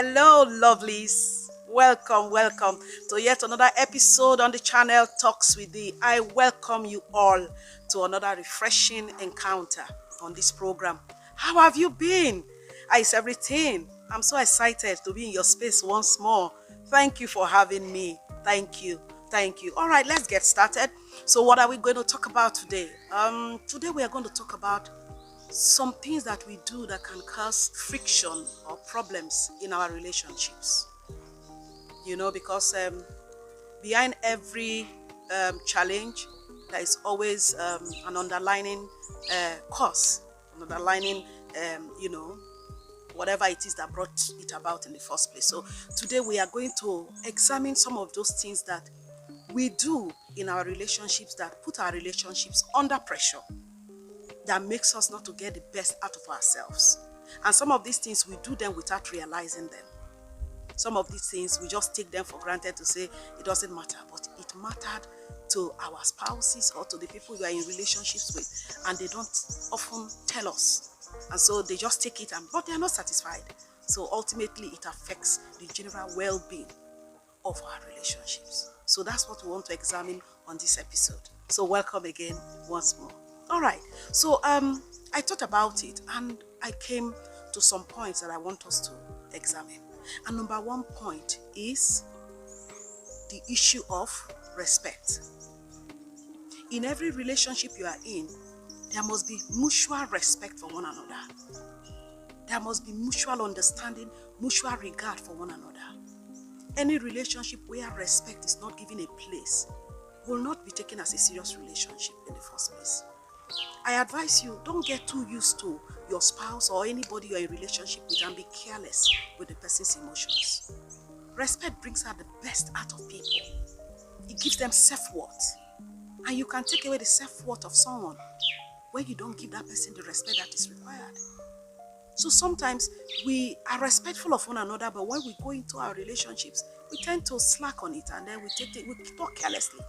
Hello, lovelies. Welcome to yet another episode on the channel Talks with Thee. I welcome you all to another refreshing encounter on this program. How have you been? Is everything? I'm so excited to be in your space once more. Thank you for having me. Thank you. All right, let's get started. So what are we going to talk about today? Today we are going to talk about some things that we do that can cause friction or problems in our relationships. Because behind every challenge, there is always an underlining cause, an underlining, whatever it is that brought it about in the first place. So today we are going to examine some of those things that we do in our relationships that put our relationships under pressure, that makes us not to get the best out of ourselves. And some of these things we do them without realizing them. Some of these things we just take them for granted to say it doesn't matter, but it mattered to our spouses or to the people we are in relationships with, and they don't often tell us. And so they just take it, but they are not satisfied. So ultimately it affects the general well-being of our relationships. So that's what we want to examine on this episode. So welcome again once more. All right, so I thought about it and I came to some points that I want us to examine. And number one point is the issue of respect. In every relationship you are in, there must be mutual respect for one another. There must be mutual understanding, mutual regard for one another. Any relationship where respect is not given a place will not be taken as a serious relationship in the first place. I advise you, don't get too used to your spouse or anybody you're in a relationship with and be careless with the person's emotions. Respect brings out the best out of people. It gives them self-worth. And you can take away the self-worth of someone when you don't give that person the respect that is required. So sometimes we are respectful of one another, but when we go into our relationships, we tend to slack on it and then we talk carelessly.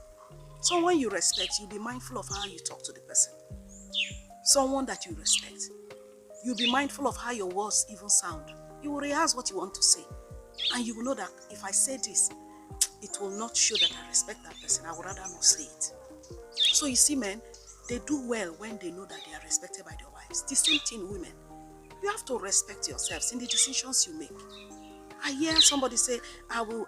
Someone you respect, you'll be mindful of how you talk to the person. Someone that you respect, you'll be mindful of how your words even sound. You will rehearse what you want to say. And you will know that if I say this, it will not show that I respect that person. I would rather not say it. So you see, men, they do well when they know that they are respected by their wives. The same thing, women. You have to respect yourselves in the decisions you make. I hear somebody say, I will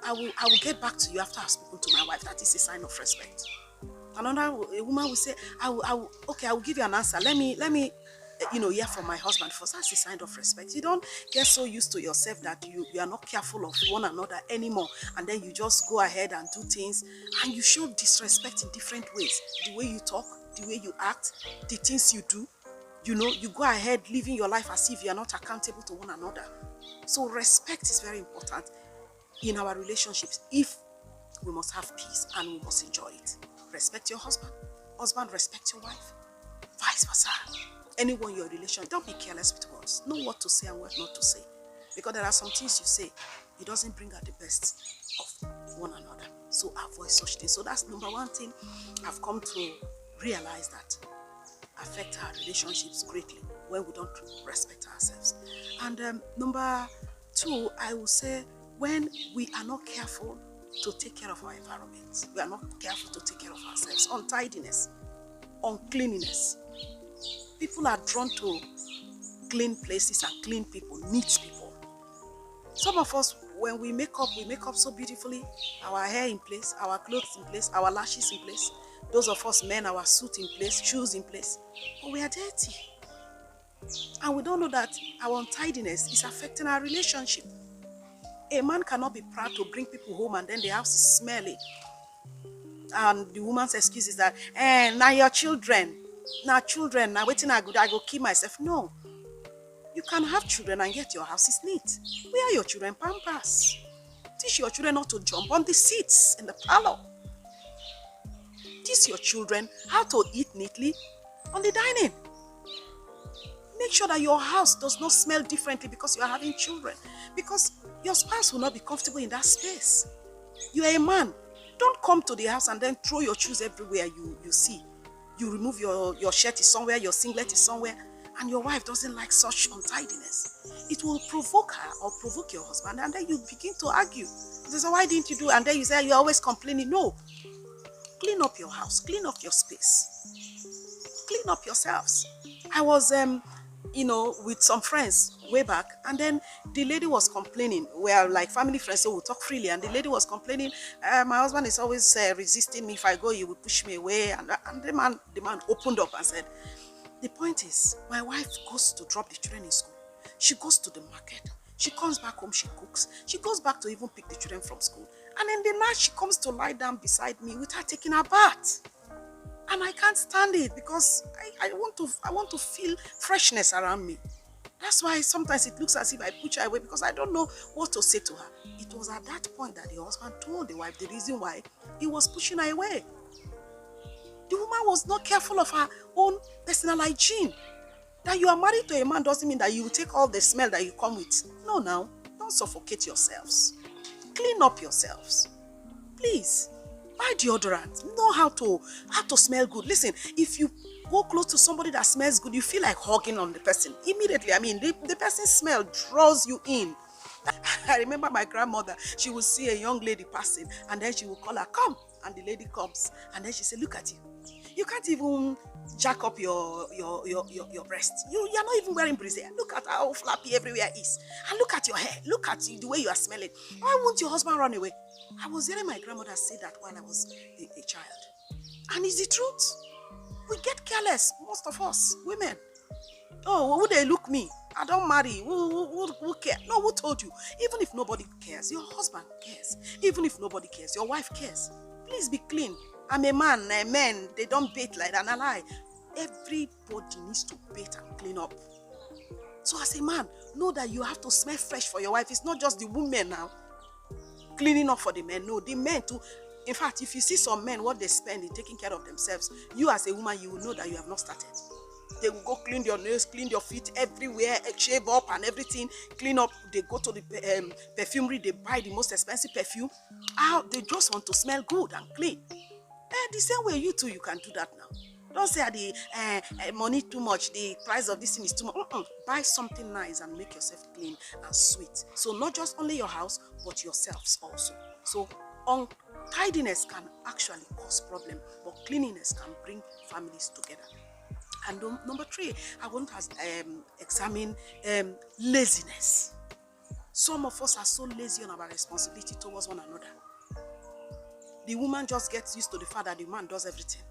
get back to you after I've spoken to my wife. That is a sign of respect. A woman will say, I will give you an answer. Let me hear from my husband first. That's a sign of respect. You don't get so used to yourself that you are not careful of one another anymore, and then you just go ahead and do things, and you show disrespect in different ways. The way you talk, the way you act, the things you do. You go ahead living your life as if you are not accountable to one another. So respect is very important in our relationships if we must have peace and we must enjoy it. Respect your husband. Husband, respect your wife. Vice versa. Anyone you're in a relation, don't be careless with words. Know what to say and what not to say. Because there are some things you say, it doesn't bring out the best of one another. So avoid such things. So that's number one thing I've come to realize that affect our relationships greatly when we don't respect ourselves. And number two, I will say, when we are not careful to take care of our environment, we are not careful to take care of ourselves. Untidiness, uncleanliness. People are drawn to clean places and clean people, neat people. Some of us, when we make up so beautifully, our hair in place, our clothes in place, our lashes in place. Those of us men, our suit in place, shoes in place. But we are dirty. And we don't know that our untidiness is affecting our relationship. A man cannot be proud to bring people home and then the house is smelly. And the woman's excuse is that, now your children. Now waiting I go kill myself. No. You can have children and yet your house is neat. Where are your children pampers? Teach your children not to jump on the seats in the parlor. Teach your children how to eat neatly on the dining. Make sure that your house does not smell differently because you are having children. Because your spouse will not be comfortable in that space. You are a man. Don't come to the house and then throw your shoes everywhere you see. You remove your shirt is somewhere, your singlet is somewhere. and your wife doesn't like such untidiness, it will provoke her or provoke your husband, and then you begin to argue. They say, why didn't you do? And then you say, you're always complaining. No. Clean up your house. Clean up your space. Clean up yourselves. I was, with some friends way back, and then the lady was complaining. We are like family friends, so we talk freely, and the lady was complaining, my husband is always resisting me. If I go, he will push me away. And the man opened up and said, the point is, my wife goes to drop the children in school. She goes to the market. She comes back home, she cooks. She goes back to even pick the children from school. And in the night, she comes to lie down beside me with her taking her bath. And I can't stand it because I want to feel freshness around me. That's why sometimes it looks as if I push her away because I don't know what to say to her. It was at that point that the husband told the wife the reason why he was pushing her away. The woman was not careful of her own personal hygiene. That you are married to a man doesn't mean that you will take all the smell that you come with. No, now, don't suffocate yourselves. Clean up yourselves. Please, buy deodorant. Know how to smell good. Listen, if you go close to somebody that smells good, you feel like hugging on the person. Immediately, the person's smell draws you in. I remember my grandmother, she would see a young lady passing, and then she would call her, come. And the lady comes, and then she said, look at you. You can't even jack up your breast. You're not even wearing brassiere. Look at how flappy everywhere is. And look at your hair. Look at the way you are smelling. Why won't your husband run away? I was hearing my grandmother say that while I was a child. And it's the truth. We get careless, most of us, women. Oh, would they look me? I don't marry. Who cares? No, who told you? Even if nobody cares, your husband cares. Even if nobody cares, your wife cares. Please be clean. I'm a man. Men, they don't bathe like that. And I lie. Everybody needs to bathe and clean up. So as a man, know that you have to smell fresh for your wife. It's not just the women now cleaning up for the men. No, the men too. In fact, if you see some men, what they spend in taking care of themselves, you as a woman, you will know that you have not started. They will go clean your nails, clean your feet everywhere, shave up and everything, clean up. They go to the perfumery, they buy the most expensive perfume. They just want to smell good and clean. The same way you too, you can do that now. Don't say the money too much, the price of this thing is too much. Buy something nice and make yourself clean and sweet. So not just only your house, but yourselves also. So untidiness can actually cause problem, but cleanliness can bring families together. And number 3, I want to examine laziness. Some of us are so lazy on our responsibility towards one another. The woman just gets used to the fact that the man does everything.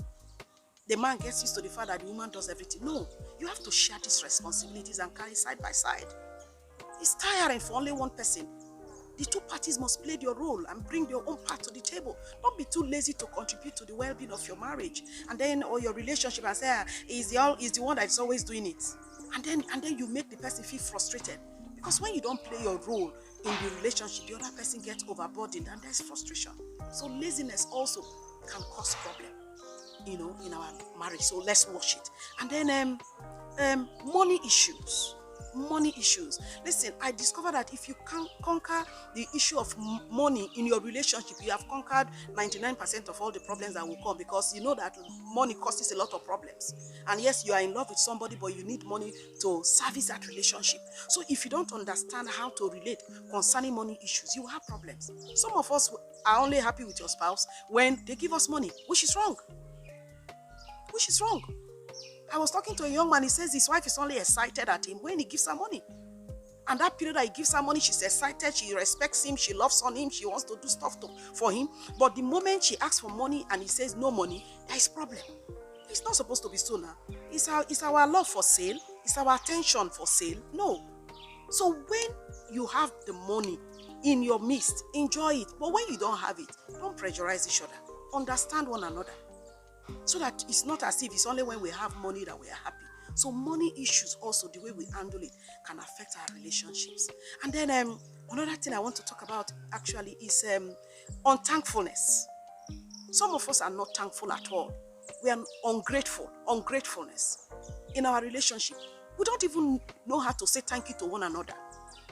The man gets used to the fact that the woman does everything. No, you have to share these responsibilities and carry side by side. It's tiring for only one person. The 2 parties must play their role and bring their own part to the table. Don't be too lazy to contribute to the well-being of your marriage and then or your relationship and say, he's the one that's always doing it. And then you make the person feel frustrated. Because when you don't play your role in the relationship, the other person gets overburdened and there's frustration. So laziness also can cause problem, in our marriage. So let's watch it. And then money issues. Money issues. Listen, I discovered that if you can conquer the issue of money in your relationship, you have conquered 99% of all the problems that will come, because you know that money causes a lot of problems. And yes, you are in love with somebody, but you need money to service that relationship. So if you don't understand how to relate concerning money issues, you will have problems. Some of us are only happy with your spouse when they give us money, which is wrong. Which is wrong. I was talking to a young man, he says his wife is only excited at him when he gives her money. And that period that he gives her money, she's excited, she respects him, she loves on him, she wants to do stuff for him. But the moment she asks for money and he says no money, there is problem. It's not supposed to be so now. It's our love for sale, it's our attention for sale. No. So when you have the money in your midst, enjoy it. But when you don't have it, don't pressurize each other. Understand one another. So that it's not as if it's only when we have money that we are happy. So money issues also, the way we handle it, can affect our relationships. And then another thing I want to talk about actually is unthankfulness. Some of us are not thankful at all. We are ungratefulness in our relationship. We don't even know how to say thank you to one another.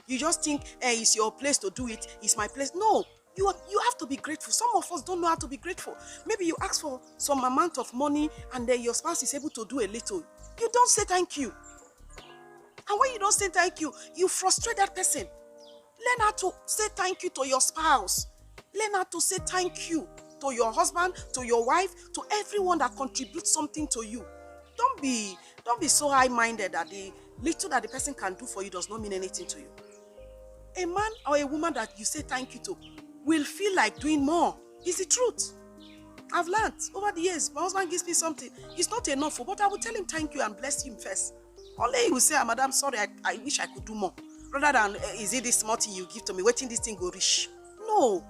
You just think, it's your place to do it, it's my place. No. You have to be grateful. Some of us don't know how to be grateful. Maybe you ask for some amount of money and then your spouse is able to do a little. You don't say thank you. And when you don't say thank you, you frustrate that person. Learn how to say thank you to your spouse. Learn how to say thank you to your husband, to your wife, to everyone that contributes something to you. Don't be so high-minded that the little that the person can do for you does not mean anything to you. A man or a woman that you say thank you to will feel like doing more. It's the truth. I've learned over the years, my husband gives me something. It's not enough, but I will tell him thank you and bless him first. Only he will say, Madam, sorry, I wish I could do more. Rather than, is it this small thing you give to me, waiting this thing go rich? No.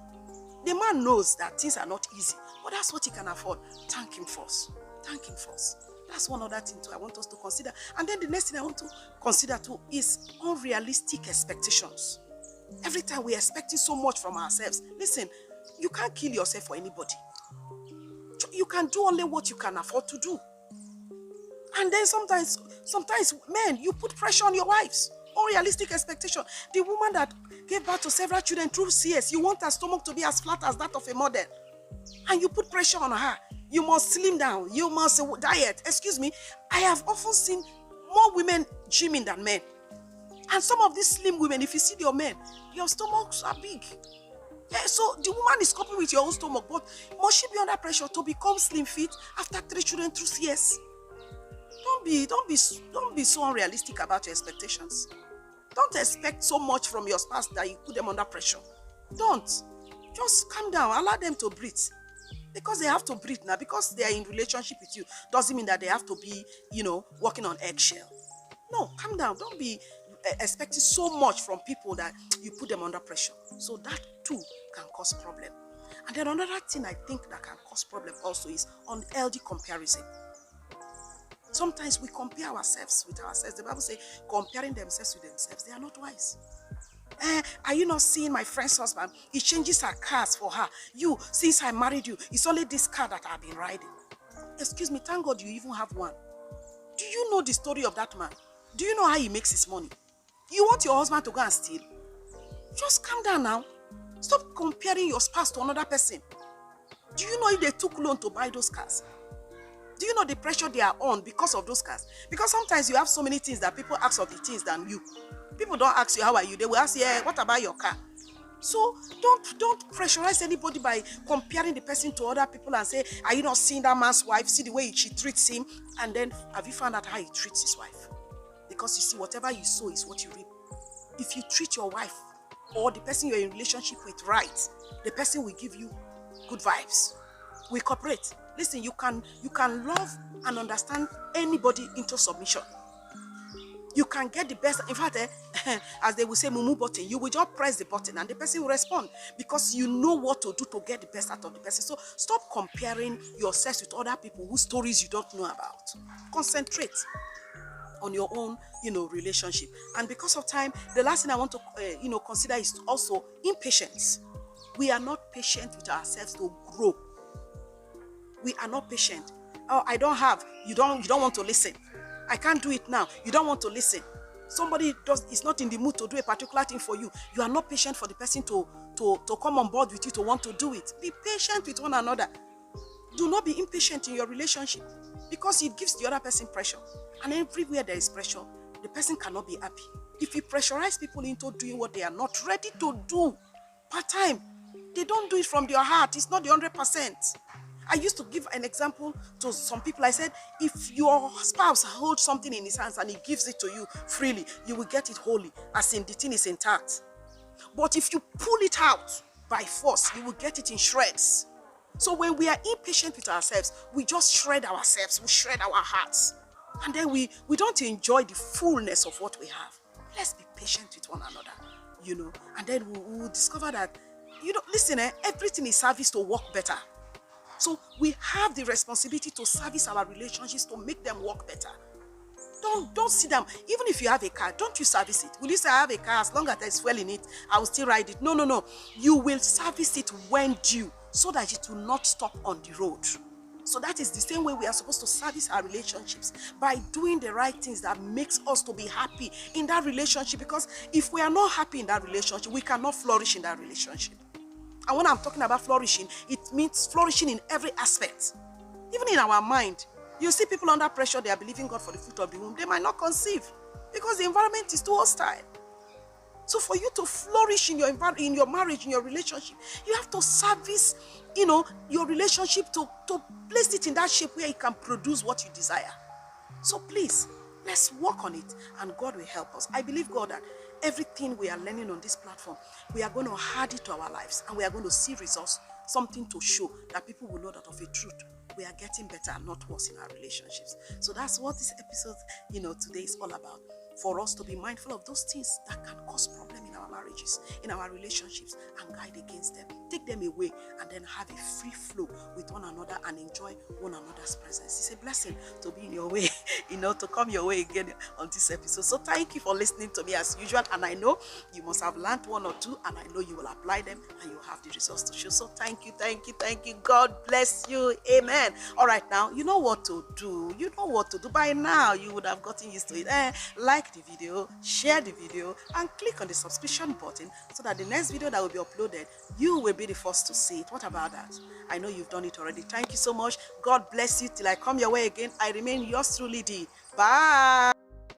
The man knows that things are not easy, but that's what he can afford. Thank him first. Thank him first. That's one other thing too I want us to consider. And then the next thing I want to consider too is unrealistic expectations. Every time we're expecting so much from ourselves. Listen, you can't kill yourself for anybody. You can do only what you can afford to do. And then sometimes, men, you put pressure on your wives. Unrealistic expectation. The woman that gave birth to several children through CS, you want her stomach to be as flat as that of a model. And you put pressure on her. You must slim down. You must diet. Excuse me. I have often seen more women gymming than men. And some of these slim women, if you see your men, your stomachs are big. Yeah, so the woman is coping with your own stomach, but must she be under pressure to become slim fit after 3 children through CS? Don't be so unrealistic about your expectations. Don't expect so much from your spouse that you put them under pressure. Don't. Just calm down. Allow them to breathe. Because they have to breathe now. Because they are in relationship with you doesn't mean that they have to be, walking on eggshell. No, calm down. Don't be expecting so much from people that you put them under pressure. So that too can cause problem. And then another thing I think that can cause problem also is unhealthy comparison. Sometimes we compare ourselves with ourselves. The Bible says comparing themselves with themselves, they are not wise. Are you not seeing my friend's husband? He changes her cars for her. You, since I married you, it's only this car that I've been riding. Excuse me, thank God you even have one. Do you know the story of that man? Do you know how he makes his money? You want your husband to go and steal? Just calm down now. Stop comparing your spouse to another person. Do you know if they took loan to buy those cars? Do you know the pressure they are on because of those cars? Because sometimes you have so many things that people ask of the things than you. People don't ask you, how are you? They will ask you, what about your car? So don't pressurize anybody by comparing the person to other people and say, are you not seeing that man's wife? See the way she treats him. And then have you found out how he treats his wife? Because you see, whatever you sow is what you reap. If you treat your wife or the person you're in relationship with right, the person will give you good vibes. We cooperate. Listen, you can love and understand anybody into submission. You can get the best. In fact, as they will say, mumu button, you will just press the button and the person will respond because you know what to do to get the best out of the person. So stop comparing yourself with other people whose stories you don't know about. Concentrate on your own, relationship. And because of time, the last thing I want to, consider is also impatience. We are not patient with ourselves to grow. We are not patient. Oh, I don't have. You don't want to listen. I can't do it now. You don't want to listen. Somebody is not in the mood to do a particular thing for you. You are not patient for the person to come on board with you, to want to do it. Be patient with one another. Do not be impatient in your relationship because it gives the other person pressure. And everywhere there is pressure, the person cannot be happy. If you pressurize people into doing what they are not ready to do part time, they don't do it from their heart. It's not the 100%. I used to give an example to some people. I said, if your spouse holds something in his hands and he gives it to you freely, you will get it wholly, as in the thing is intact. But if you pull it out by force, you will get it in shreds. So when we are impatient with ourselves, we just shred ourselves, we shred our hearts. And then we don't enjoy the fullness of what we have. Let's be patient with one another, and then we will discover that, listen, everything is service to work better. So we have the responsibility to service our relationships to make them work better. Don't sit down. Even if you have a car, don't you service it. Will you say, I have a car, as long as there's fuel in it, I will still ride it? No. You will service it when due, so that it will not stop on the road. So that is the same way we are supposed to service our relationships, by doing the right things that makes us to be happy in that relationship. Because if we are not happy in that relationship, we cannot flourish in that relationship. And when I'm talking about flourishing, it means flourishing in every aspect. Even in our mind. You see people under pressure, they are believing God for the fruit of the womb. They might not conceive. because the environment is too hostile. So for you to flourish in your marriage, in your relationship, you have to service, your relationship to place it in that shape where it can produce what you desire. So please, let's work on it and God will help us. I believe God that everything we are learning on this platform, we are going to add it to our lives and we are going to see results, something to show that people will know that of a truth we are getting better and not worse in our relationships. So that's what this episode, today is all about. For us to be mindful of those things that can cause problem in our marriages, in our relationships, and guide against them. Take them away and then have a free flow with one another and enjoy one another's presence. It's a blessing to be in your way, to come your way again on this episode. So thank you for listening to me as usual. And I know you must have learned one or two, and I know you will apply them and you'll have the results to show. So thank you. God bless you. Amen. All right, now, you know what to do. By now, you would have gotten used to it. Like the video, share the video, and click on the subscription button so that the next video that will be uploaded, you will be the first to see it. What about that? I know you've done it already. Thank you so much. God bless you till I come your way again. I remain yours truly, D. Bye.